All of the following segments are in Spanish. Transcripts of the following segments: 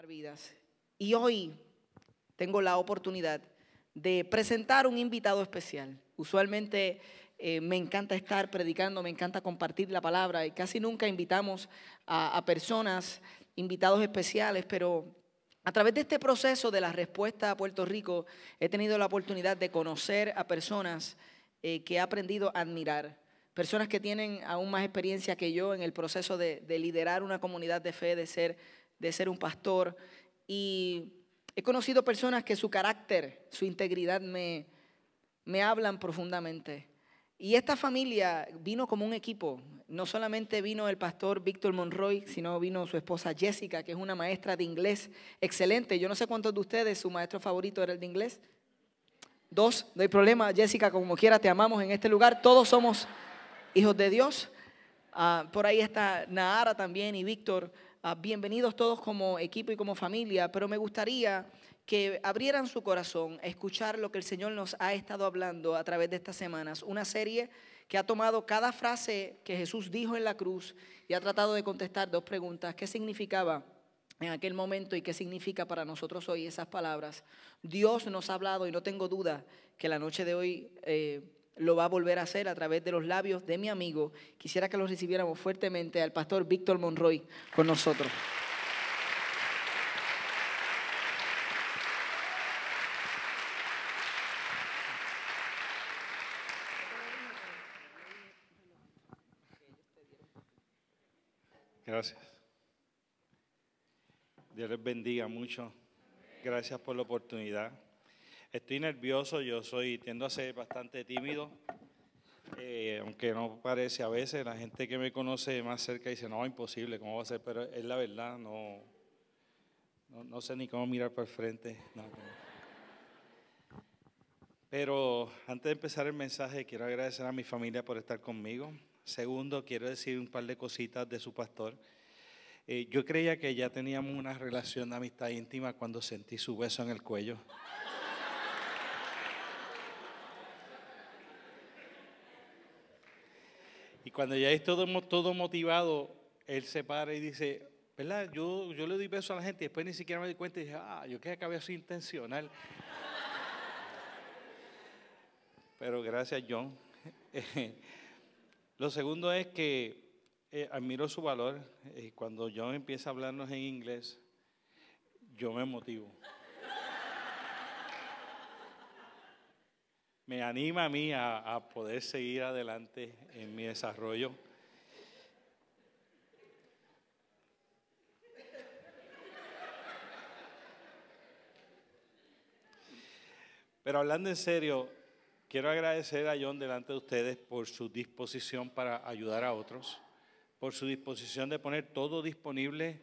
Vidas. Y hoy tengo la oportunidad de presentar un invitado especial. Usualmente me encanta estar predicando, me encanta compartir la palabra y casi nunca invitamos a personas, invitados especiales, pero a través de este proceso de la respuesta a Puerto Rico he tenido la oportunidad de conocer a personas que he aprendido a admirar. Personas que tienen aún más experiencia que yo en el proceso de liderar una comunidad de fe, de ser un pastor. Y he conocido personas que su carácter, su integridad me hablan profundamente. Y esta familia vino como un equipo. No solamente vino el pastor Víctor Monroy, sino vino su esposa Jessica, que es una maestra de inglés excelente. Yo no sé cuántos de ustedes, su maestro favorito era el de inglés. 2, no hay problema. Jessica, como quiera, te amamos en este lugar. Todos somos hijos de Dios. Por ahí está Nahara también y Víctor. Bienvenidos todos como equipo y como familia, pero me gustaría que abrieran su corazón a escuchar lo que el Señor nos ha estado hablando a través de estas semanas. Una serie que ha tomado cada frase que Jesús dijo en la cruz y ha tratado de contestar 2 preguntas. ¿Qué significaba en aquel momento y qué significa para nosotros hoy esas palabras? Dios nos ha hablado y no tengo duda que la noche de hoy lo va a volver a hacer a través de los labios de mi amigo. Quisiera que lo recibiéramos fuertemente al pastor Víctor Monroy con nosotros. Gracias. Dios les bendiga mucho. Gracias por la oportunidad. Estoy nervioso, tiendo a ser bastante tímido, aunque no parece a veces. La gente que me conoce más cerca dice, no, imposible, ¿cómo va a ser? Pero es la verdad, no sé ni cómo mirar para el frente. No. Pero antes de empezar el mensaje, quiero agradecer a mi familia por estar conmigo. Segundo, quiero decir un par de cositas de su pastor. Yo creía que ya teníamos una relación de amistad íntima cuando sentí su beso en el cuello. Y cuando ya es todo motivado, él se para y dice, ¿verdad? Yo le doy beso a la gente y después ni siquiera me di cuenta y dije, yo creo que había sido intencional. Pero gracias, John. Lo segundo es que admiro su valor. Cuando John empieza a hablarnos en inglés, yo me motivo. Me anima a mí a poder seguir adelante en mi desarrollo. Pero hablando en serio, quiero agradecer a John delante de ustedes por su disposición para ayudar a otros, por su disposición de poner todo disponible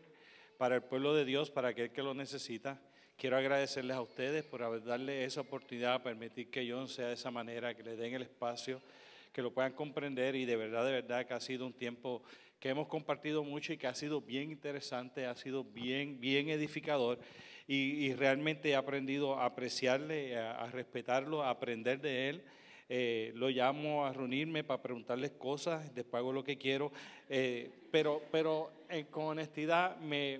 para el pueblo de Dios, para aquel que lo necesita. Quiero agradecerles a ustedes por darle esa oportunidad, permitir que John sea de esa manera, que le den el espacio, que lo puedan comprender y de verdad que ha sido un tiempo que hemos compartido mucho y que ha sido bien interesante, ha sido bien edificador y realmente he aprendido a apreciarle, a respetarlo, a aprender de él. Lo llamo a reunirme para preguntarles cosas, después hago lo que quiero, pero con honestidad me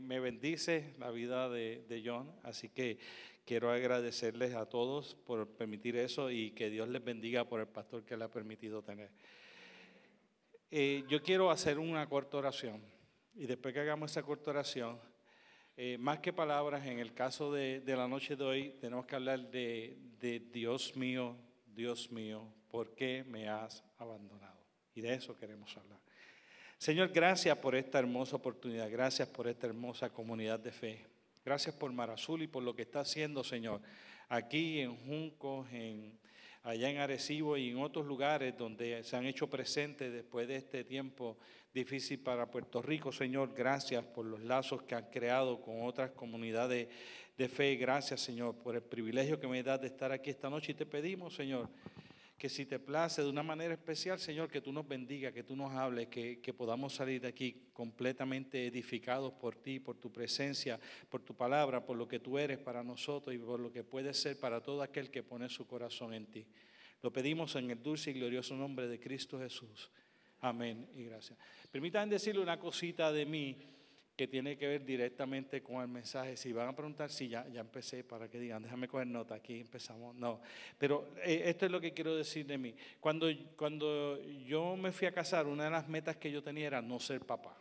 bendice la vida de John, así que quiero agradecerles a todos por permitir eso y que Dios les bendiga por el pastor que le ha permitido tener. Yo quiero hacer una corta oración y después que hagamos esa corta oración, más que palabras, en el caso de la noche de hoy, tenemos que hablar de Dios mío, ¿por qué me has abandonado? Y de eso queremos hablar. Señor, gracias por esta hermosa oportunidad, gracias por esta hermosa comunidad de fe. Gracias por Mar Azul y por lo que está haciendo, Señor, aquí en Juncos, allá en Arecibo y en otros lugares donde se han hecho presentes después de este tiempo difícil para Puerto Rico. Señor, gracias por los lazos que han creado con otras comunidades de fe. Gracias, Señor, por el privilegio que me das de estar aquí esta noche. Y te pedimos, Señor, que si te place de una manera especial, Señor, que tú nos bendigas, que tú nos hables, que podamos salir de aquí completamente edificados por ti, por tu presencia, por tu palabra, por lo que tú eres para nosotros y por lo que puedes ser para todo aquel que pone su corazón en ti. Lo pedimos en el dulce y glorioso nombre de Cristo Jesús. Amén y gracias. Permítanme decirle una cosita de mí, que tiene que ver directamente con el mensaje. Si van a preguntar, sí, ya empecé, para que digan, déjame coger nota, aquí empezamos. No, pero esto es lo que quiero decir de mí. Cuando yo me fui a casar, una de las metas que yo tenía era no ser papá.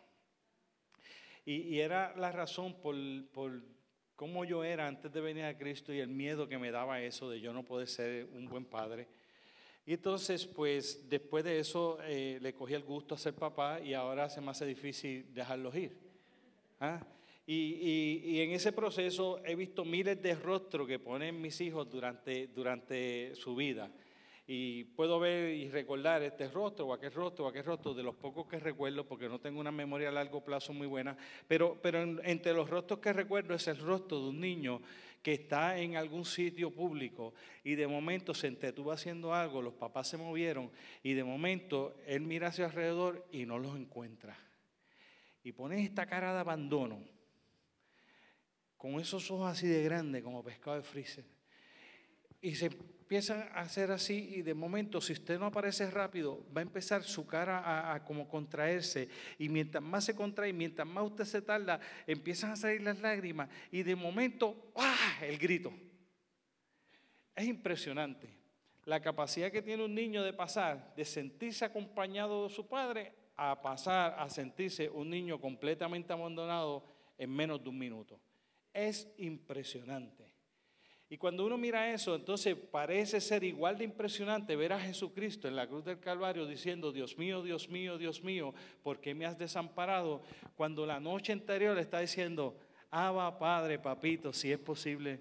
Y era la razón por cómo yo era antes de venir a Cristo y el miedo que me daba eso de yo no poder ser un buen padre. Y entonces, pues, después de eso le cogí el gusto a ser papá y ahora se me hace difícil dejarlos ir. ¿Ah? Y en ese proceso he visto miles de rostros que ponen mis hijos durante su vida. Y puedo ver y recordar este rostro o aquel rostro, de los pocos que recuerdo, porque no tengo una memoria a largo plazo muy buena, pero entre los rostros que recuerdo es el rostro de un niño que está en algún sitio público y de momento se entretuvo haciendo algo, los papás se movieron y de momento él mira hacia alrededor y no los encuentra. Y pone esta cara de abandono, con esos ojos así de grandes como pescado de freezer. Y se empiezan a hacer así y de momento, si usted no aparece rápido, va a empezar su cara a como contraerse. Y mientras más se contrae, mientras más usted se tarda, empiezan a salir las lágrimas. Y de momento, ¡ah!, el grito. Es impresionante la capacidad que tiene un niño de pasar, de sentirse acompañado de su padre, a pasar a sentirse un niño completamente abandonado en menos de un minuto. Es impresionante. Y cuando uno mira eso, entonces parece ser igual de impresionante ver a Jesucristo en la cruz del Calvario diciendo, Dios mío, Dios mío, Dios mío, ¿por qué me has desamparado? Cuando la noche anterior le está diciendo, Abba, Padre, papito, si es posible,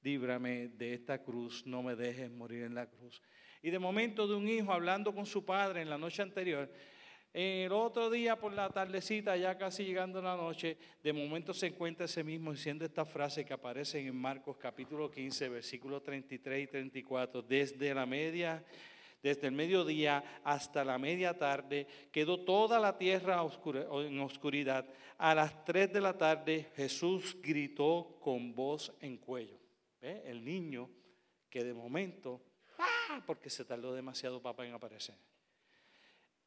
líbrame de esta cruz, no me dejes morir en la cruz. Y de momento de un hijo hablando con su padre en la noche anterior, el otro día por la tardecita, ya casi llegando la noche, de momento se encuentra ese mismo diciendo esta frase que aparece en Marcos capítulo 15, versículos 33 y 34. Desde el mediodía hasta la media tarde, quedó toda la tierra en oscuridad. A las 3 de la tarde Jesús gritó con voz en cuello. ¿Ve? El niño que de momento, porque se tardó demasiado papá en aparecer.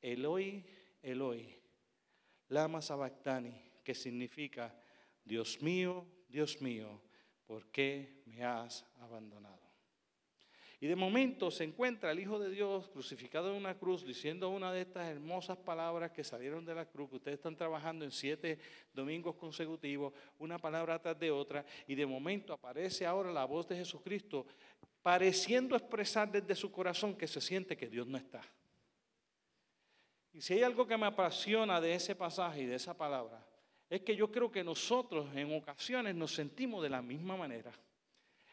Eloi, Eloi, lama sabactani, que significa, Dios mío, ¿por qué me has abandonado? Y de momento se encuentra el Hijo de Dios crucificado en una cruz diciendo una de estas hermosas palabras que salieron de la cruz, que ustedes están trabajando en 7 domingos consecutivos, una palabra tras de otra, y de momento aparece ahora la voz de Jesucristo pareciendo expresar desde su corazón que se siente que Dios no está. Y si hay algo que me apasiona de ese pasaje y de esa palabra, es que yo creo que nosotros en ocasiones nos sentimos de la misma manera.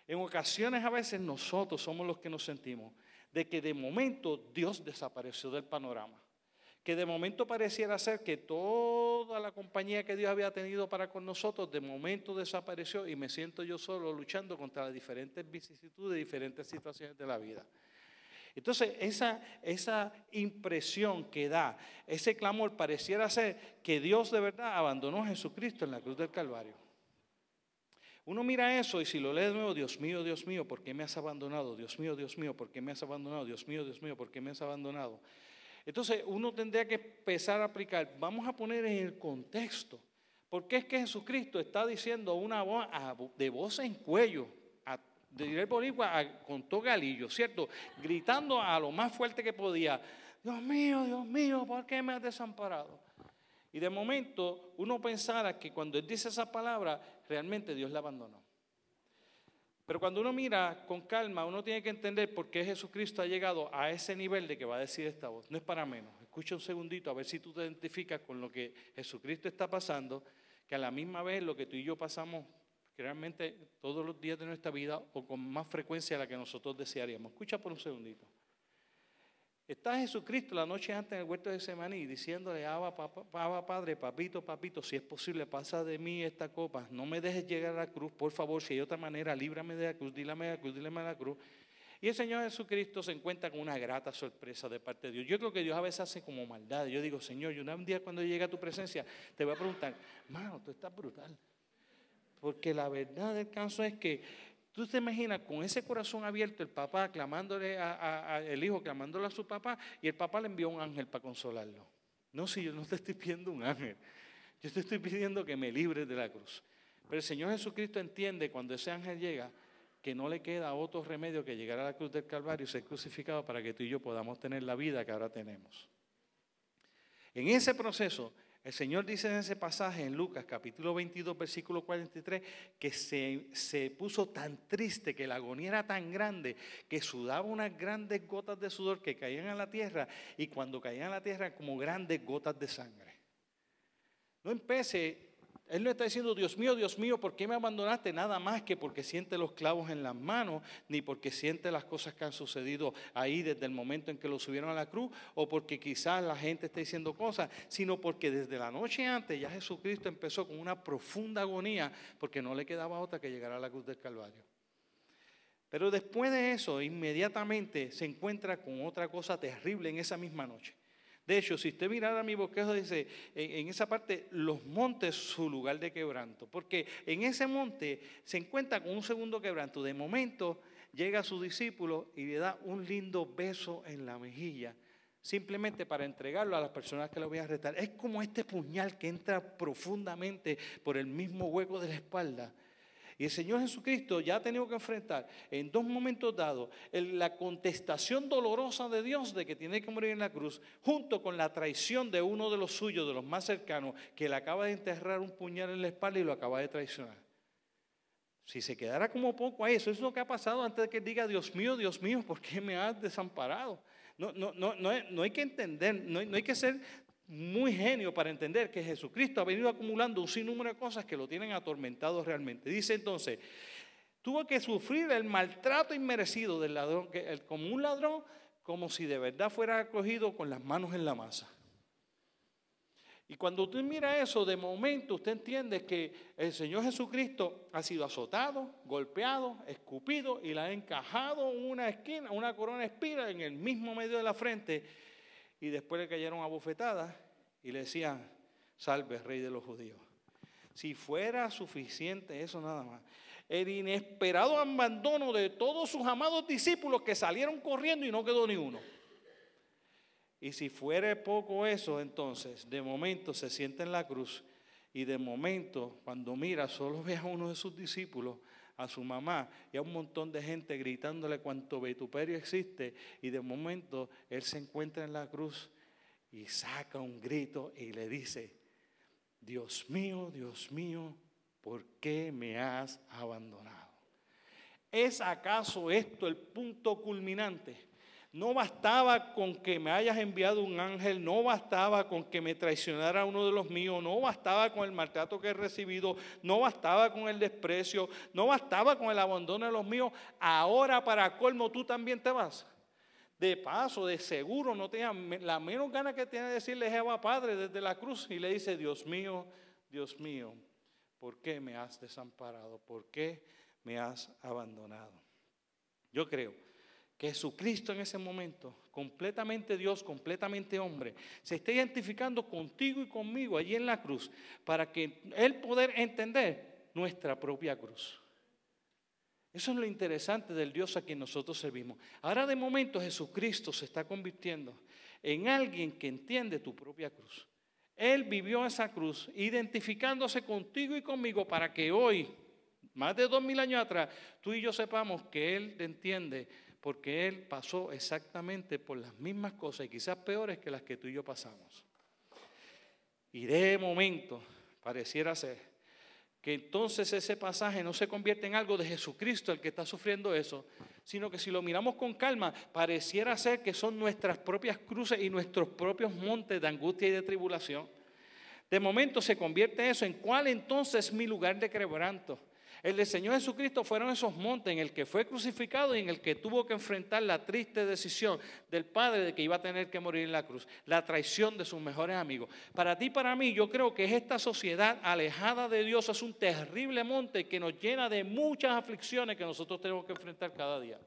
En ocasiones a veces nosotros somos los que nos sentimos de que de momento Dios desapareció del panorama. Que de momento pareciera ser que toda la compañía que Dios había tenido para con nosotros de momento desapareció y me siento yo solo luchando contra las diferentes vicisitudes, diferentes situaciones de la vida. Entonces, esa impresión que da, ese clamor, pareciera ser que Dios de verdad abandonó a Jesucristo en la cruz del Calvario. Uno mira eso y si lo lee de nuevo, Dios mío, ¿por qué me has abandonado? Dios mío, ¿por qué me has abandonado? Dios mío, ¿por qué me has abandonado? Entonces, uno tendría que empezar a aplicar, vamos a poner en el contexto. ¿Por qué es que Jesucristo está diciendo una voz de voz en cuello? De boricua con todo galillo, ¿cierto? Gritando a lo más fuerte que podía, Dios mío, ¿por qué me has desamparado? Y de momento uno pensara que cuando él dice esa palabra, realmente Dios la abandonó. Pero cuando uno mira con calma, uno tiene que entender por qué Jesucristo ha llegado a ese nivel de que va a decir esta voz. No es para menos. Escucha un segundito a ver si tú te identificas con lo que Jesucristo está pasando, que a la misma vez lo que tú y yo pasamos realmente todos los días de nuestra vida o con más frecuencia de la que nosotros desearíamos. Escucha por un segundito. Está Jesucristo la noche antes en el huerto de Getsemaní diciéndole, Abba, Padre, papito, si es posible, pasa de mí esta copa, no me dejes llegar a la cruz, por favor, si hay otra manera, líbrame de la cruz, dílame de la cruz. Y el Señor Jesucristo se encuentra con una grata sorpresa de parte de Dios. Yo creo que Dios a veces hace como maldad. Yo digo, Señor, yo un día cuando llegue a tu presencia, te voy a preguntar, mano, tú estás brutal. Porque la verdad del caso es que tú te imaginas con ese corazón abierto, el papá clamándole el hijo, clamándole a su papá, y el papá le envió un ángel para consolarlo. No, si yo no te estoy pidiendo un ángel. Yo te estoy pidiendo que me libres de la cruz. Pero el Señor Jesucristo entiende cuando ese ángel llega que no le queda otro remedio que llegar a la cruz del Calvario y ser crucificado para que tú y yo podamos tener la vida que ahora tenemos. En ese proceso, el Señor dice en ese pasaje en Lucas capítulo 22 versículo 43 que se puso tan triste, que la agonía era tan grande, que sudaba unas grandes gotas de sudor que caían a la tierra, y cuando caían a la tierra como grandes gotas de sangre. No empece, Él no está diciendo, Dios mío, ¿por qué me abandonaste? Nada más que porque siente los clavos en las manos, ni porque siente las cosas que han sucedido ahí desde el momento en que lo subieron a la cruz, o porque quizás la gente esté diciendo cosas, sino porque desde la noche antes ya Jesucristo empezó con una profunda agonía, porque no le quedaba otra que llegar a la cruz del Calvario. Pero después de eso, inmediatamente se encuentra con otra cosa terrible en esa misma noche. De hecho, si usted mirara mi bosquejo, dice en esa parte, los montes, su lugar de quebranto. Porque en ese monte se encuentra con un segundo quebranto. De momento llega a su discípulo y le da un lindo beso en la mejilla, simplemente para entregarlo a las personas que lo voy a arrestar. Es como este puñal que entra profundamente por el mismo hueco de la espalda. Y el Señor Jesucristo ya ha tenido que enfrentar en dos momentos dados la contestación dolorosa de Dios de que tiene que morir en la cruz, junto con la traición de uno de los suyos, de los más cercanos, que le acaba de enterrar un puñal en la espalda y lo acaba de traicionar. Si se quedara como poco a eso, es lo que ha pasado antes de que diga, Dios mío, ¿por qué me has desamparado? No hay que entender, no hay que ser muy genio para entender que Jesucristo ha venido acumulando un sinnúmero de cosas que lo tienen atormentado realmente. Dice entonces, tuvo que sufrir el maltrato inmerecido del ladrón, como un ladrón, como si de verdad fuera acogido con las manos en la masa. Y cuando usted mira eso, de momento usted entiende que el Señor Jesucristo ha sido azotado, golpeado, escupido y le ha encajado una esquina, una corona de espinas en el mismo medio de la frente. Y después le cayeron a bofetadas y le decían, salve, rey de los judíos. Si fuera suficiente eso nada más, el inesperado abandono de todos sus amados discípulos que salieron corriendo y no quedó ni uno. Y si fuera poco eso, entonces, de momento se sienta en la cruz y de momento, cuando mira, solo ve a uno de sus discípulos, a su mamá y a un montón de gente gritándole cuánto vituperio existe, y de momento él se encuentra en la cruz y saca un grito y le dice, Dios mío, ¿por qué me has abandonado? ¿Es acaso esto el punto culminante? No bastaba con que me hayas enviado un ángel, no bastaba con que me traicionara uno de los míos, no bastaba con el maltrato que he recibido, no bastaba con el desprecio, no bastaba con el abandono de los míos. Ahora para colmo tú también te vas. De paso, de seguro no tenía la menos gana que tiene de decirle Jehová Padre desde la cruz, y le dice, Dios mío, ¿por qué me has desamparado? ¿Por qué me has abandonado? Yo creo que Jesucristo en ese momento, completamente Dios, completamente hombre, se está identificando contigo y conmigo allí en la cruz para que Él poder entender nuestra propia cruz. Eso es lo interesante del Dios a quien nosotros servimos. Ahora de momento Jesucristo se está convirtiendo en alguien que entiende tu propia cruz. Él vivió esa cruz identificándose contigo y conmigo para que hoy, más de 2000 años atrás, tú y yo sepamos que Él te entiende, porque Él pasó exactamente por las mismas cosas y quizás peores que las que tú y yo pasamos. Y de momento pareciera ser que entonces ese pasaje no se convierte en algo de Jesucristo el que está sufriendo eso, sino que si lo miramos con calma, pareciera ser que son nuestras propias cruces y nuestros propios montes de angustia y de tribulación. De momento se convierte eso en ¿cuál entonces es mi lugar de quebranto? El del Señor Jesucristo fueron esos montes en el que fue crucificado y en el que tuvo que enfrentar la triste decisión del Padre de que iba a tener que morir en la cruz, la traición de sus mejores amigos. Para ti y para mí, yo creo que esta sociedad alejada de Dios es un terrible monte que nos llena de muchas aflicciones que nosotros tenemos que enfrentar cada día.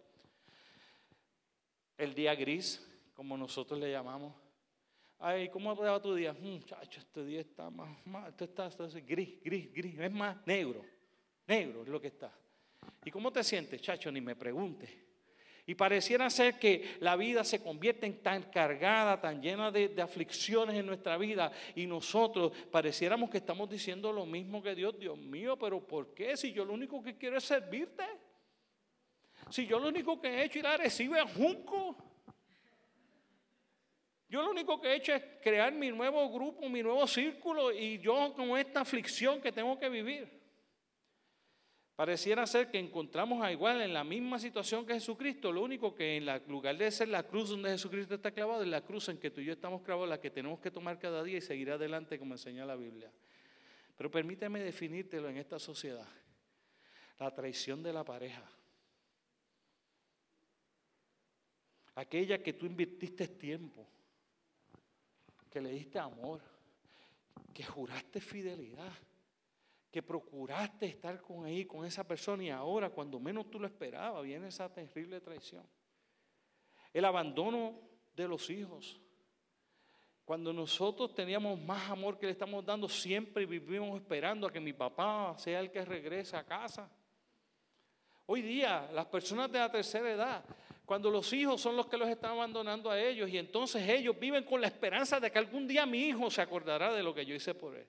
El día gris, como nosotros le llamamos. Ay, ¿cómo te va tu día? Muchacho, este día está más esto está gris, es más negro es lo que está. ¿Y cómo te sientes, chacho? Ni me preguntes. Y pareciera ser que la vida se convierte en tan cargada, tan llena de aflicciones en nuestra vida. Y nosotros pareciéramos que estamos diciendo lo mismo que Dios. Dios mío, pero ¿por qué? Si yo lo único que quiero es servirte. Si yo lo único que he hecho es ir a Arecibo a Junco. Yo lo único que he hecho es crear mi nuevo grupo, mi nuevo círculo. Y yo con esta aflicción que tengo que vivir. Pareciera ser que encontramos a igual en la misma situación que Jesucristo, lo único que en lugar de ser la cruz donde Jesucristo está clavado, es la cruz en que tú y yo estamos clavados, la que tenemos que tomar cada día y seguir adelante como enseña la Biblia. Pero permíteme definírtelo en esta sociedad, la traición de la pareja, aquella que tú invertiste tiempo, que le diste amor, que juraste fidelidad, que procuraste estar con esa persona y ahora cuando menos tú lo esperabas viene esa terrible traición. El abandono de los hijos. Cuando nosotros teníamos más amor que le estamos dando, siempre vivimos esperando a que mi papá sea el que regrese a casa. Hoy día las personas de la tercera edad, cuando los hijos son los que los están abandonando a ellos y entonces ellos viven con la esperanza de que algún día mi hijo se acordará de lo que yo hice por él.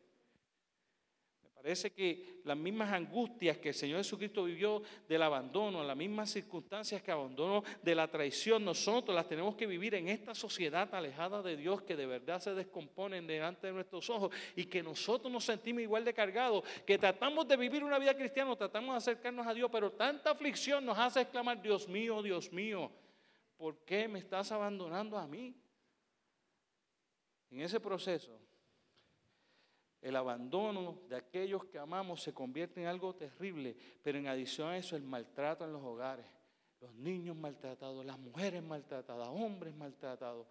Parece que las mismas angustias que el Señor Jesucristo vivió del abandono, las mismas circunstancias que abandonó de la traición, nosotros las tenemos que vivir en esta sociedad alejada de Dios que de verdad se descomponen delante de nuestros ojos y que nosotros nos sentimos igual de cargados, que tratamos de vivir una vida cristiana, tratamos de acercarnos a Dios, pero tanta aflicción nos hace exclamar, Dios mío, ¿por qué me estás abandonando a mí? En ese proceso, el abandono de aquellos que amamos se convierte en algo terrible, pero en adición a eso el maltrato en los hogares, los niños maltratados, las mujeres maltratadas, hombres maltratados,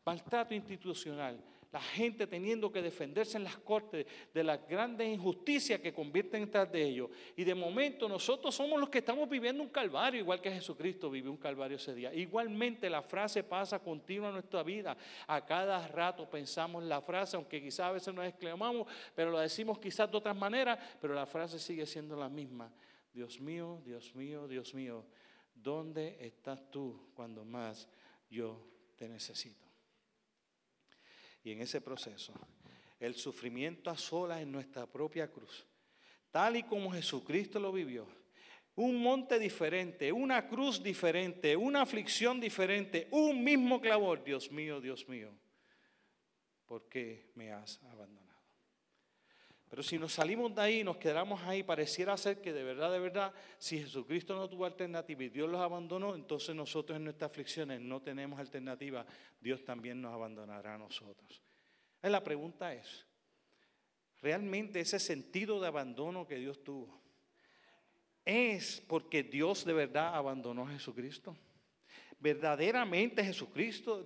maltrato institucional, la gente teniendo que defenderse en las cortes de las grandes injusticias que convierten tras de ellos. Y de momento nosotros somos los que estamos viviendo un calvario, igual que Jesucristo vivió un calvario ese día. Igualmente la frase pasa continua en nuestra vida. A cada rato pensamos la frase, aunque quizás a veces nos exclamamos, pero lo decimos quizás de otras maneras, pero la frase sigue siendo la misma. Dios mío, ¿dónde estás tú cuando más yo te necesito? Y en ese proceso, el sufrimiento a solas en nuestra propia cruz, tal y como Jesucristo lo vivió, un monte diferente, una cruz diferente, una aflicción diferente, un mismo clavor. Dios mío, ¿por qué me has abandonado? Pero si nos salimos de ahí, nos quedamos ahí, pareciera ser que de verdad, si Jesucristo no tuvo alternativa y Dios los abandonó, entonces nosotros en nuestras aflicciones no tenemos alternativa, Dios también nos abandonará a nosotros. La pregunta es, ¿realmente ese sentido de abandono que Dios tuvo es porque Dios de verdad abandonó a Jesucristo? ¿Verdaderamente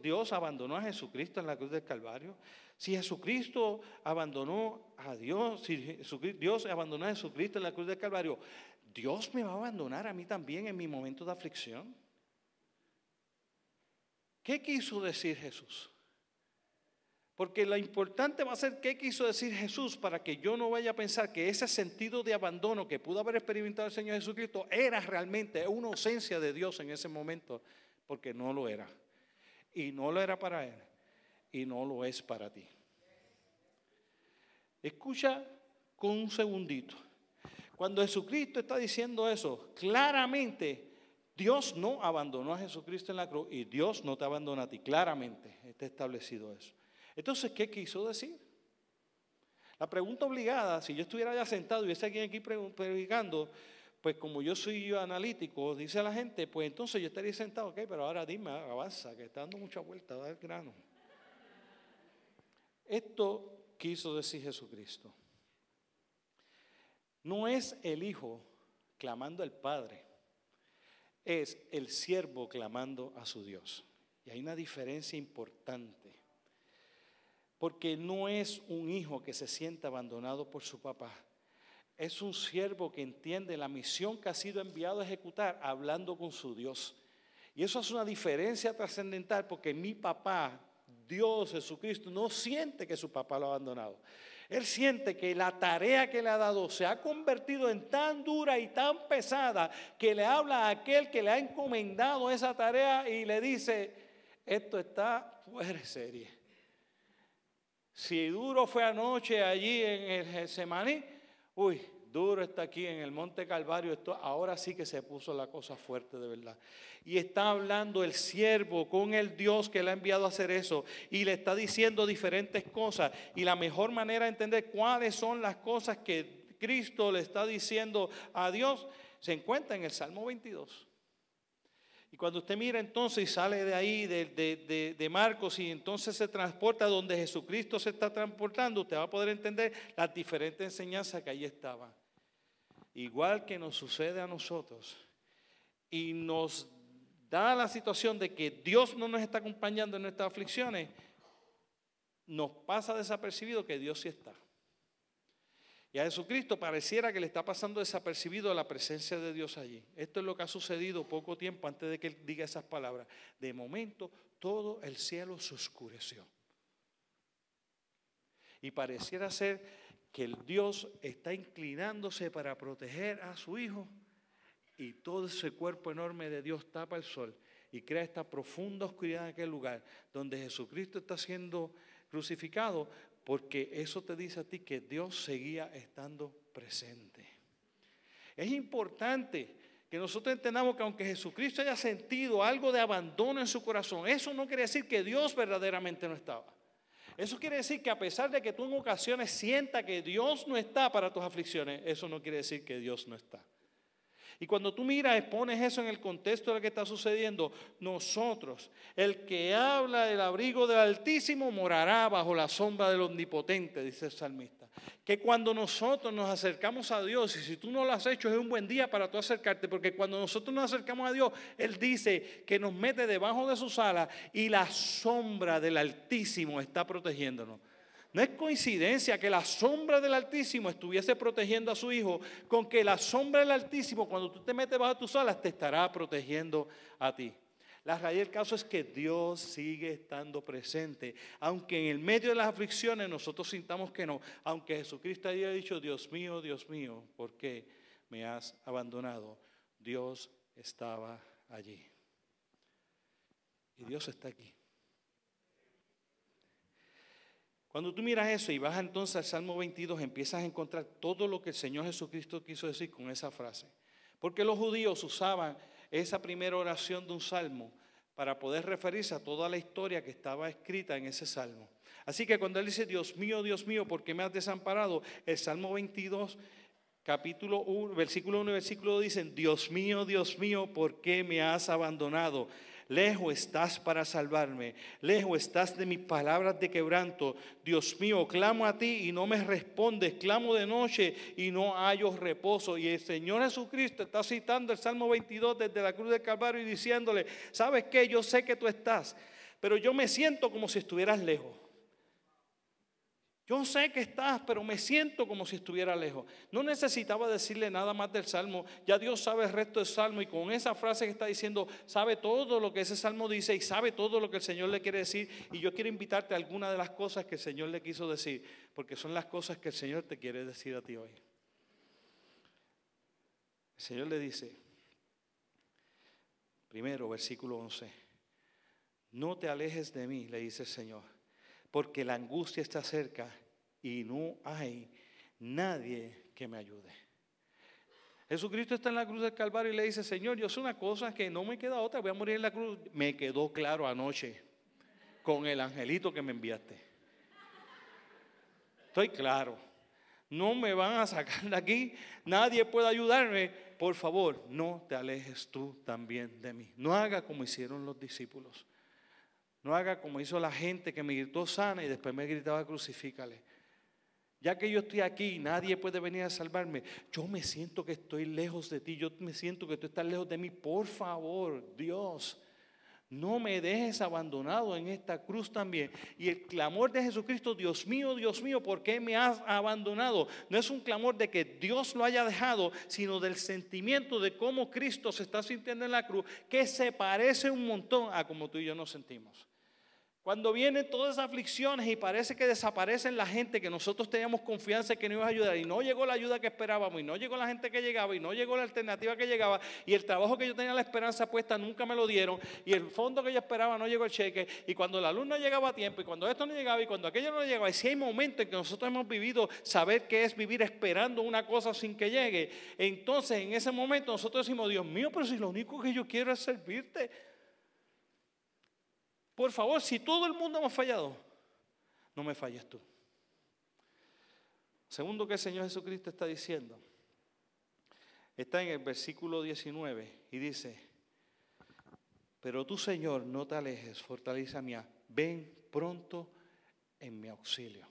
Dios abandonó a Jesucristo en la cruz del Calvario? Si Jesucristo abandonó a Dios, Dios abandonó a Jesucristo en la cruz del Calvario, ¿Dios me va a abandonar a mí también en mi momento de aflicción? ¿Qué quiso decir Jesús? Porque lo importante va a ser qué quiso decir Jesús para que yo no vaya a pensar que ese sentido de abandono que pudo haber experimentado el Señor Jesucristo era realmente una ausencia de Dios en ese momento, porque no lo era. Y no lo era para Él, y no lo es para ti. Escucha con un segundito. Cuando Jesucristo está diciendo eso, claramente Dios no abandonó a Jesucristo en la cruz y Dios no te abandona a ti. Claramente está establecido eso. Entonces, ¿qué quiso decir? La pregunta obligada, si yo estuviera ya sentado y hubiese alguien aquí predicando, pues como yo soy analítico, dice la gente, pues entonces yo estaría sentado, ok, pero ahora dime, avanza, que está dando mucha vuelta, da el grano. Esto quiso decir Jesucristo. No es el Hijo clamando al Padre, es el siervo clamando a su Dios. Y hay una diferencia importante. Porque no es un hijo que se sienta abandonado por su papá. Es un siervo que entiende la misión que ha sido enviado a ejecutar hablando con su Dios. Y eso es una diferencia trascendental porque mi papá, Dios Jesucristo, no siente que su papá lo ha abandonado. Él siente que la tarea que le ha dado se ha convertido en tan dura y tan pesada que le habla a aquel que le ha encomendado esa tarea y le dice, esto está fuera de serie. Si duro fue anoche allí en el Getsemaní, uy, duro está aquí en el Monte Calvario. Esto, ahora sí que se puso la cosa fuerte de verdad. Y está hablando el siervo con el Dios que le ha enviado a hacer eso. Y le está diciendo diferentes cosas. Y la mejor manera de entender cuáles son las cosas que Cristo le está diciendo a Dios se encuentra en el Salmo 22. Y cuando usted mira entonces y sale de ahí, de Marcos, y entonces se transporta donde Jesucristo se está transportando, usted va a poder entender las diferentes enseñanzas que ahí estaban. Igual que nos sucede a nosotros. Y nos da la situación de que Dios no nos está acompañando en nuestras aflicciones, nos pasa desapercibido que Dios sí está. Y a Jesucristo pareciera que le está pasando desapercibido la presencia de Dios allí. Esto es lo que ha sucedido poco tiempo antes de que él diga esas palabras. De momento, todo el cielo se oscureció. Y pareciera ser que el Dios está inclinándose para proteger a su Hijo. Y todo ese cuerpo enorme de Dios tapa el sol y crea esta profunda oscuridad en aquel lugar donde Jesucristo está siendo crucificado. Porque eso te dice a ti que Dios seguía estando presente. Es importante que nosotros entendamos que aunque Jesucristo haya sentido algo de abandono en su corazón, eso no quiere decir que Dios verdaderamente no estaba. Eso quiere decir que a pesar de que tú en ocasiones sientas que Dios no está para tus aflicciones, eso no quiere decir que Dios no está. Y cuando tú miras, pones eso en el contexto de lo que está sucediendo, nosotros, el que habla del abrigo del Altísimo morará bajo la sombra del Omnipotente, dice el salmista. Que cuando nosotros nos acercamos a Dios, y si tú no lo has hecho, es un buen día para tú acercarte, porque cuando nosotros nos acercamos a Dios, Él dice que nos mete debajo de sus alas y la sombra del Altísimo está protegiéndonos. No es coincidencia que la sombra del Altísimo estuviese protegiendo a su Hijo, con que la sombra del Altísimo, cuando tú te metes bajo tus alas, te estará protegiendo a ti. La raíz del caso es que Dios sigue estando presente, aunque en el medio de las aflicciones nosotros sintamos que no, aunque Jesucristo haya dicho, Dios mío, ¿por qué me has abandonado? Dios estaba allí. Y Dios está aquí. Cuando tú miras eso y vas entonces al Salmo 22, empiezas a encontrar todo lo que el Señor Jesucristo quiso decir con esa frase. Porque los judíos usaban esa primera oración de un salmo para poder referirse a toda la historia que estaba escrita en ese salmo. Así que cuando él dice, Dios mío, ¿por qué me has desamparado? El Salmo 22, capítulo 1, versículo 1 y versículo 2 dicen, Dios mío, ¿por qué me has abandonado? Lejos estás para salvarme, lejos estás de mis palabras de quebranto. Dios mío, clamo a ti y no me respondes, clamo de noche y no hallo reposo. Y el Señor Jesucristo está citando el Salmo 22 desde la cruz del Calvario y diciéndole, ¿sabes qué? Yo sé que tú estás, pero yo me siento como si estuvieras lejos. Yo sé que estás, pero me siento como si estuviera lejos. No necesitaba decirle nada más del Salmo. Ya Dios sabe el resto del Salmo y con esa frase que está diciendo, sabe todo lo que ese Salmo dice y sabe todo lo que el Señor le quiere decir. Y yo quiero invitarte a alguna de las cosas que el Señor le quiso decir, porque son las cosas que el Señor te quiere decir a ti hoy. El Señor le dice, primero, versículo 11, no te alejes de mí, le dice el Señor, porque la angustia está cerca y no hay nadie que me ayude. Jesucristo está en la cruz del Calvario y le dice, Señor, yo sé una cosa que no me queda otra, voy a morir en la cruz. Me quedó claro anoche con el angelito que me enviaste. Estoy claro, no me van a sacar de aquí, nadie puede ayudarme. Por favor, no te alejes tú también de mí. No haga como hicieron los discípulos. No haga como hizo la gente que me gritó sana y después me gritaba crucifícale. Ya que yo estoy aquí, nadie puede venir a salvarme. Yo me siento que estoy lejos de ti. Yo me siento que tú estás lejos de mí. Por favor, Dios, no me dejes abandonado en esta cruz también. Y el clamor de Jesucristo, Dios mío, ¿por qué me has abandonado? No es un clamor de que Dios lo haya dejado, sino del sentimiento de cómo Cristo se está sintiendo en la cruz, que se parece un montón a como tú y yo nos sentimos. Cuando vienen todas esas aflicciones y parece que desaparecen la gente que nosotros teníamos confianza que nos iba a ayudar y no llegó la ayuda que esperábamos y no llegó la gente que llegaba y no llegó la alternativa que llegaba y el trabajo que yo tenía la esperanza puesta nunca me lo dieron y el fondo que yo esperaba no llegó el cheque y cuando la luz no llegaba a tiempo y cuando esto no llegaba y cuando aquello no llegaba y si hay momentos en que nosotros hemos vivido saber qué es vivir esperando una cosa sin que llegue, entonces en ese momento nosotros decimos, Dios mío, pero si lo único que yo quiero es servirte. Por favor, si todo el mundo hemos fallado, no me falles tú. Segundo que el Señor Jesucristo está diciendo, está en el versículo 19 y dice, pero tú, Señor, no te alejes, fortaleza mía, ven pronto en mi auxilio.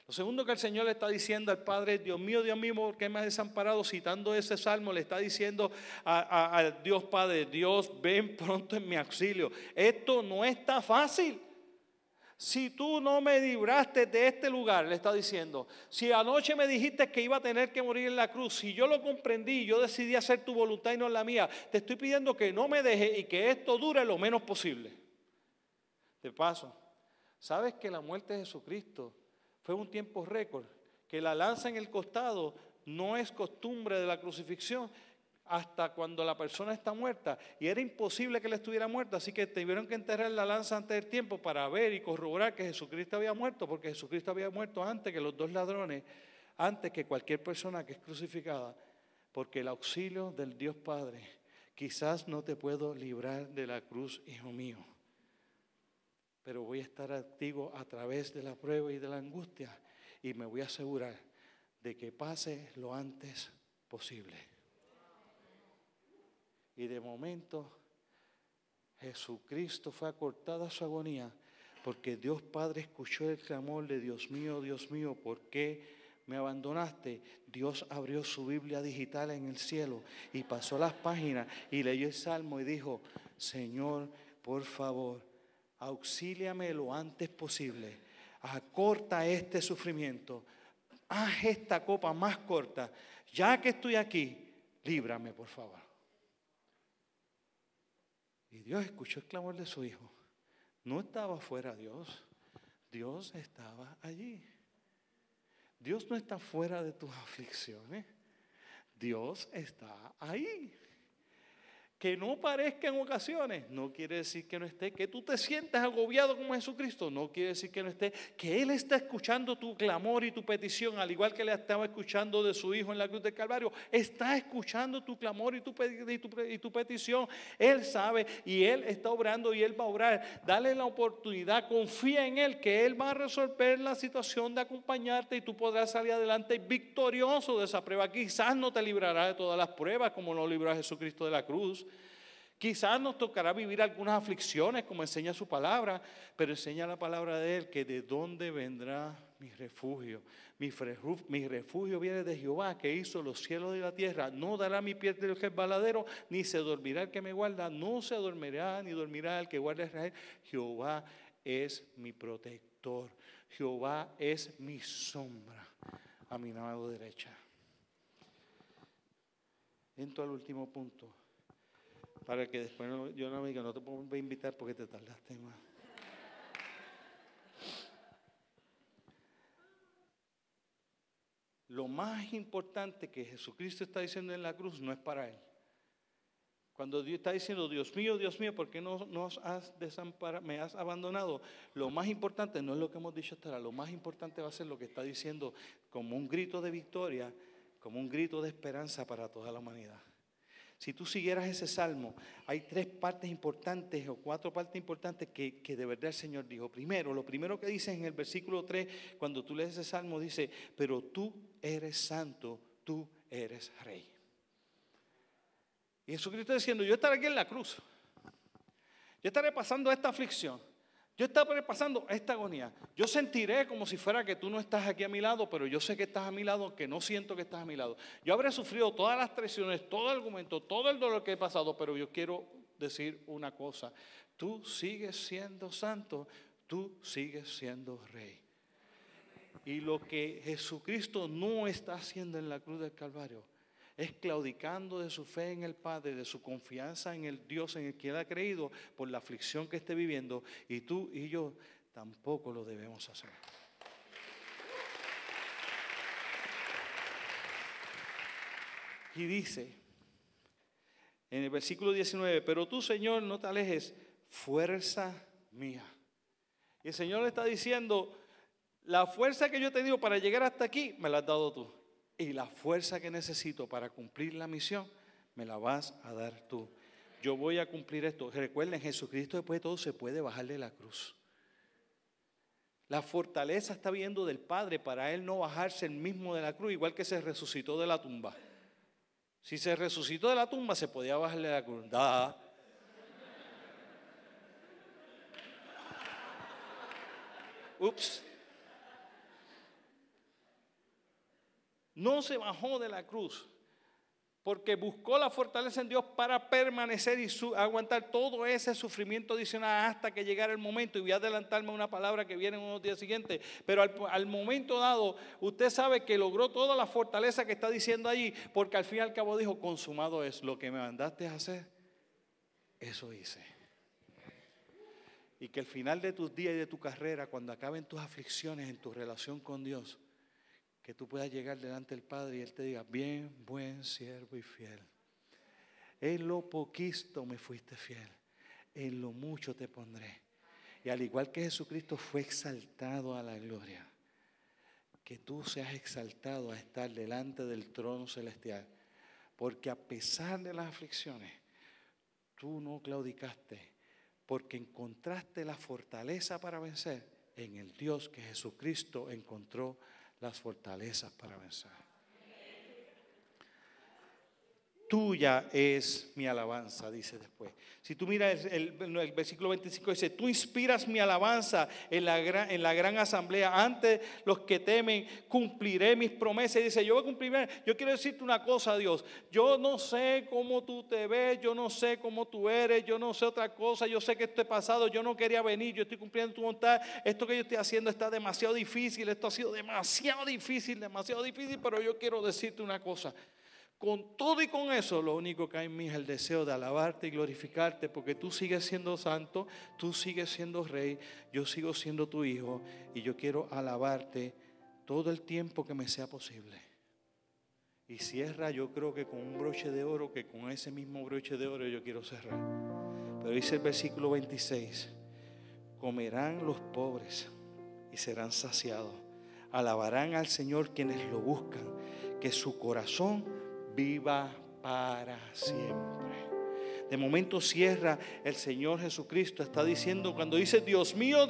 Lo segundo que el Señor le está diciendo al Padre, Dios mío, ¿por qué me has desamparado? Citando ese salmo, le está diciendo a Dios Padre, Dios, ven pronto en mi auxilio. Esto no está fácil. Si tú no me libraste de este lugar, le está diciendo, si anoche me dijiste que iba a tener que morir en la cruz, si yo lo comprendí y yo decidí hacer tu voluntad y no la mía, te estoy pidiendo que no me dejes y que esto dure lo menos posible. De paso, ¿sabes que la muerte de Jesucristo fue un tiempo récord? Que la lanza en el costado no es costumbre de la crucifixión hasta cuando la persona está muerta. Y era imposible que él estuviera muerto, así que tuvieron que enterrar la lanza antes del tiempo para ver y corroborar que Jesucristo había muerto, porque Jesucristo había muerto antes que los dos ladrones, antes que cualquier persona que es crucificada, porque el auxilio del Dios Padre, quizás no te puedo librar de la cruz, hijo mío, pero voy a estar activo a través de la prueba y de la angustia y me voy a asegurar de que pase lo antes posible. Y de momento Jesucristo fue acortada su agonía porque Dios Padre escuchó el clamor de Dios mío, ¿por qué me abandonaste? Dios abrió su Biblia digital en el cielo y pasó las páginas y leyó el Salmo y dijo, Señor, por favor, auxíliame lo antes posible, acorta este sufrimiento, haz esta copa más corta, ya que estoy aquí, líbrame por favor. Y Dios escuchó el clamor de su hijo. No estaba fuera Dios, Dios estaba allí. Dios no está fuera de tus aflicciones, Dios está ahí. Que no parezca en ocasiones, no quiere decir que no esté. Que tú te sientas agobiado como Jesucristo, no quiere decir que no esté. Que Él está escuchando tu clamor y tu petición, al igual que le estaba escuchando de su Hijo en la cruz del Calvario. Está escuchando tu clamor y tu petición. Él sabe y Él está obrando y Él va a obrar. Dale la oportunidad, confía en Él, que Él va a resolver la situación de acompañarte y tú podrás salir adelante victorioso de esa prueba. Quizás no te librará de todas las pruebas como lo libró a Jesucristo de la cruz. Quizás nos tocará vivir algunas aflicciones como enseña su palabra, pero enseña la palabra de Él que de dónde vendrá mi refugio. Mi refugio viene de Jehová que hizo los cielos y la tierra. No dará mi pie del resbaladero, ni se dormirá el que me guarda. No se dormirá ni dormirá el que guarda a Israel. Jehová es mi protector. Jehová es mi sombra a mi mano derecha. Entro al último punto. Para que después yo no me diga, no te puedo invitar porque te tardaste más. Lo más importante que Jesucristo está diciendo en la cruz no es para Él. Cuando Dios está diciendo, Dios mío, ¿por qué nos has desamparado, me has abandonado? Lo más importante no es lo que hemos dicho hasta ahora. Lo más importante va a ser lo que está diciendo como un grito de victoria, como un grito de esperanza para toda la humanidad. Si tú siguieras ese salmo, hay 3 partes importantes o 4 partes importantes que de verdad el Señor dijo. Primero, lo primero que dice en el versículo 3, cuando tú lees ese salmo, dice, pero tú eres santo, tú eres rey. Y Jesucristo diciendo, yo estaré aquí en la cruz, yo estaré pasando esta aflicción, yo estaré pasando esta agonía. Yo sentiré como si fuera que tú no estás aquí a mi lado, pero yo sé que estás a mi lado, aunque no siento que estás a mi lado. Yo habré sufrido todas las traiciones, todo el argumento, todo el dolor que he pasado, pero yo quiero decir una cosa. Tú sigues siendo santo, tú sigues siendo rey. Y lo que Jesucristo no está haciendo en la cruz del Calvario Es claudicando de su fe en el Padre, de su confianza en el Dios en el que él ha creído por la aflicción que esté viviendo. Y tú y yo tampoco lo debemos hacer. Y dice en el versículo 19, pero tú, Señor, no te alejes, fuerza mía. Y el Señor le está diciendo, la fuerza que yo he tenido para llegar hasta aquí, me la has dado tú. Y la fuerza que necesito para cumplir la misión, me la vas a dar tú. Yo voy a cumplir esto. Recuerden, Jesucristo después de todo se puede bajar de la cruz. La fortaleza está viendo del Padre para Él no bajarse el mismo de la cruz, igual que se resucitó de la tumba. Si se resucitó de la tumba, se podía bajar de la cruz. Ups. No se bajó de la cruz porque buscó la fortaleza en Dios para permanecer y aguantar todo ese sufrimiento adicional hasta que llegara el momento. Y voy a adelantarme a una palabra que viene en unos días siguientes, pero al momento dado, usted sabe que logró toda la fortaleza que está diciendo allí, porque al fin y al cabo dijo, consumado es, lo que me mandaste a hacer, eso hice. Y que al final de tus días y de tu carrera, cuando acaben tus aflicciones en tu relación con Dios, que tú puedas llegar delante del Padre y Él te diga, bien, buen siervo y fiel. En lo poquito me fuiste fiel, en lo mucho te pondré. Y al igual que Jesucristo fue exaltado a la gloria, que tú seas exaltado a estar delante del trono celestial. Porque a pesar de las aflicciones, tú no claudicaste, porque encontraste la fortaleza para vencer en el Dios que Jesucristo encontró las fortalezas para vencer. Tuya es mi alabanza, dice después. Si tú miras el versículo 25, dice, tú inspiras mi alabanza en la gran asamblea. Ante los que temen, cumpliré mis promesas. Y dice, yo voy a cumplir. Yo quiero decirte una cosa, Dios. Yo no sé cómo tú te ves, yo no sé cómo tú eres, yo no sé otra cosa. Yo sé que esto es pasado, yo no quería venir, yo estoy cumpliendo tu voluntad. Esto que yo estoy haciendo está demasiado difícil, esto ha sido demasiado difícil, pero yo quiero decirte una cosa. Con todo y con eso, lo único que hay en mí es el deseo de alabarte y glorificarte, porque tú sigues siendo santo, tú sigues siendo rey, yo sigo siendo tu hijo, y yo quiero alabarte todo el tiempo que me sea posible. Y cierra, yo creo que con un broche de oro, que con ese mismo broche de oro yo quiero cerrar. Pero dice el versículo 26, comerán los pobres y serán saciados, alabarán al Señor quienes lo buscan, que su corazón viva para siempre. De momento cierra el Señor Jesucristo. Está diciendo, cuando dice Dios mío,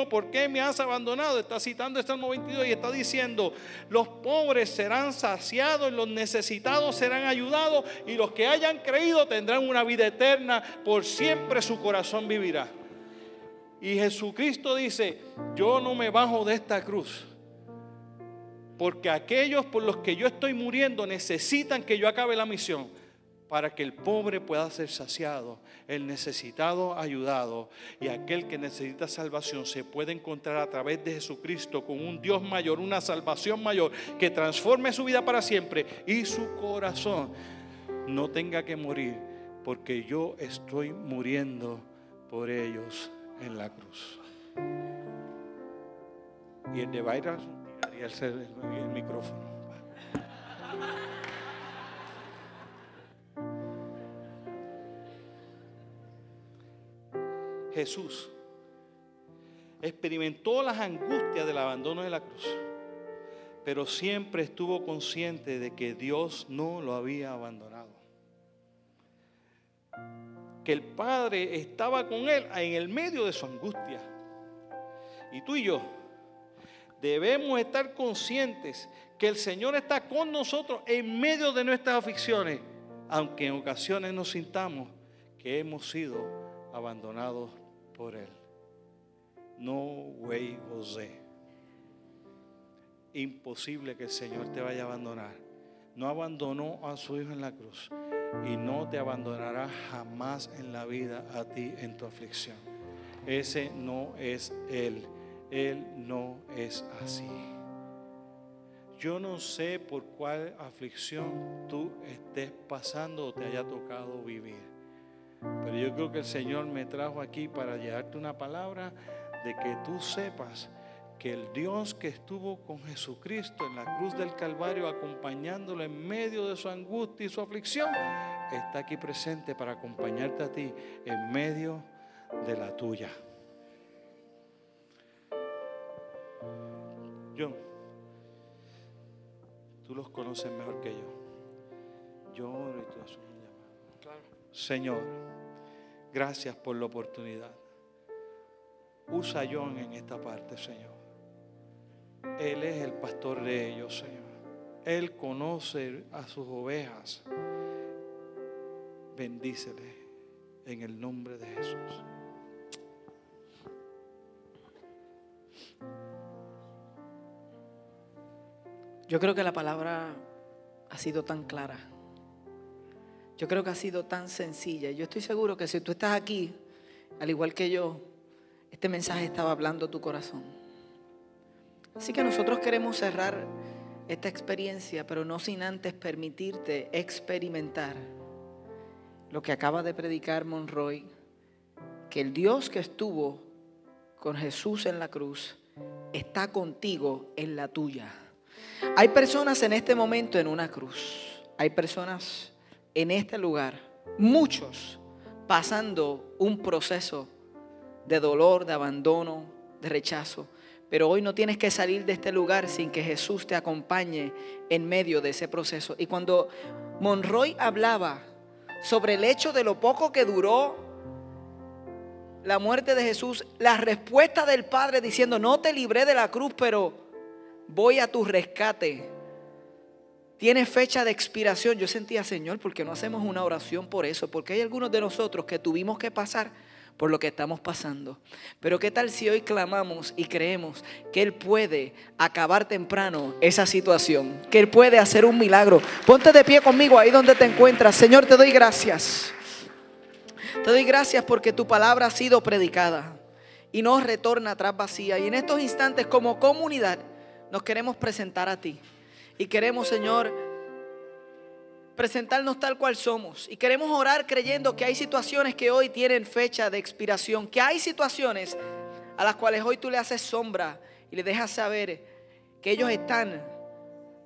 ¿por qué me has abandonado? Está citando el Salmo 22 y está diciendo, los pobres serán saciados, los necesitados serán ayudados, y los que hayan creído tendrán una vida eterna, por siempre su corazón vivirá. Y Jesucristo dice, yo no me bajo de esta cruz, porque aquellos por los que yo estoy muriendo necesitan que yo acabe la misión, para que el pobre pueda ser saciado, el necesitado ayudado, y aquel que necesita salvación se puede encontrar a través de Jesucristo con un Dios mayor, una salvación mayor que transforme su vida para siempre y su corazón no tenga que morir, porque yo estoy muriendo por ellos en la cruz. Y el de Byron y el micrófono. Jesús experimentó las angustias del abandono de la cruz, pero siempre estuvo consciente de que Dios no lo había abandonado, que el Padre estaba con él en el medio de su angustia. Y tú y yo debemos estar conscientes que el Señor está con nosotros en medio de nuestras aflicciones, aunque en ocasiones nos sintamos que hemos sido abandonados por Él. No way, José. Imposible que el Señor te vaya a abandonar. No abandonó a su Hijo en la cruz y no te abandonará jamás en la vida a ti en tu aflicción. Ese no es Él. Él no es así. Yo no sé por cuál aflicción tú estés pasando o te haya tocado vivir, pero yo creo que el Señor me trajo aquí para llevarte una palabra de que tú sepas que el Dios que estuvo con Jesucristo en la cruz del Calvario, acompañándolo en medio de su angustia y su aflicción, está aquí presente para acompañarte a ti en medio de la tuya. John, tú los conoces mejor que yo oro y tú haces un llamado. Claro. Señor, gracias por la oportunidad. Usa a John en esta parte, Señor. Él es el pastor de ellos, Señor. Él conoce a sus ovejas. Bendícele en el nombre de Jesús. Yo creo que la palabra ha sido tan clara. Yo creo que ha sido tan sencilla. Yo estoy seguro que si tú estás aquí, al igual que yo, este mensaje estaba hablando a tu corazón. Así que nosotros queremos cerrar esta experiencia, pero no sin antes permitirte experimentar lo que acaba de predicar Monroy, que el Dios que estuvo con Jesús en la cruz está contigo en la tuya. Hay personas en este momento en una cruz. Hay personas en este lugar, muchos pasando un proceso de dolor, de abandono, de rechazo. Pero hoy no tienes que salir de este lugar sin que Jesús te acompañe en medio de ese proceso. Y cuando Monroy hablaba sobre el hecho de lo poco que duró la muerte de Jesús, la respuesta del Padre diciendo: no te libré de la cruz, pero voy a tu rescate, tiene fecha de expiración. Yo sentía: Señor, ¿por qué no hacemos una oración por eso? Porque hay algunos de nosotros que tuvimos que pasar por lo que estamos pasando. Pero ¿qué tal si hoy clamamos y creemos que Él puede acabar temprano esa situación? Que Él puede hacer un milagro. Ponte de pie conmigo ahí donde te encuentras. Señor, te doy gracias. Te doy gracias porque tu palabra ha sido predicada y no retorna atrás vacía. Y en estos instantes, como comunidad, nos queremos presentar a ti. Y queremos, Señor, presentarnos tal cual somos. Y queremos orar creyendo que hay situaciones que hoy tienen fecha de expiración. Que hay situaciones a las cuales hoy tú le haces sombra y le dejas saber que ellos están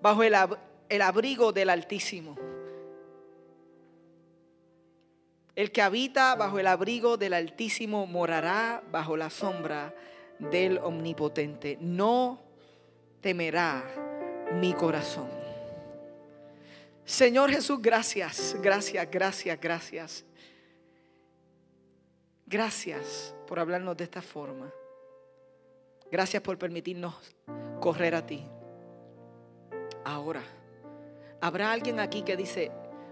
bajo el abrigo del Altísimo. El que habita bajo el abrigo del Altísimo morará bajo la sombra del Omnipotente. No temerá mi corazón. Señor Jesús, gracias, gracias, gracias, gracias. Gracias por hablarnos de esta forma. Gracias por permitirnos correr a ti. Ahora, habrá alguien aquí que dice: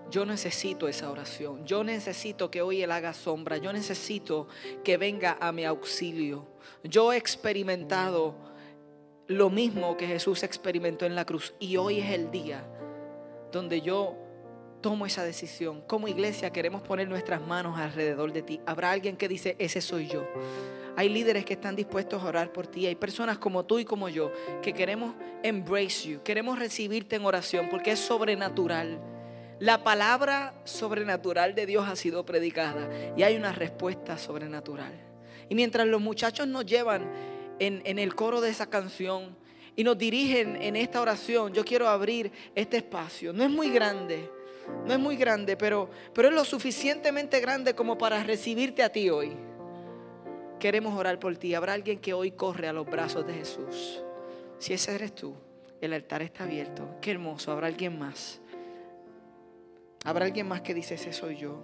yo necesito esa oración. Yo necesito que hoy Él haga sombra. Yo necesito que venga a mi auxilio. Yo he experimentado lo mismo que Jesús experimentó en la cruz. Y hoy es el día donde yo tomo esa decisión. Como iglesia queremos poner nuestras manos alrededor de ti. Habrá alguien que dice: ese soy yo. Hay líderes que están dispuestos a orar por ti. Hay personas como tú y como yo que queremos embrace you. Queremos recibirte en oración porque es sobrenatural. La palabra sobrenatural de Dios ha sido predicada y hay una respuesta sobrenatural. Y mientras los muchachos nos llevan en el coro de esa canción y nos dirigen en esta oración, yo quiero abrir este espacio. No es muy grande, pero es lo suficientemente grande como para recibirte a ti hoy. Queremos orar por ti. Habrá alguien que hoy corre a los brazos de Jesús. Si ese eres tú, el altar está abierto. Qué hermoso. Habrá alguien más. Habrá alguien más que dice: ese soy yo.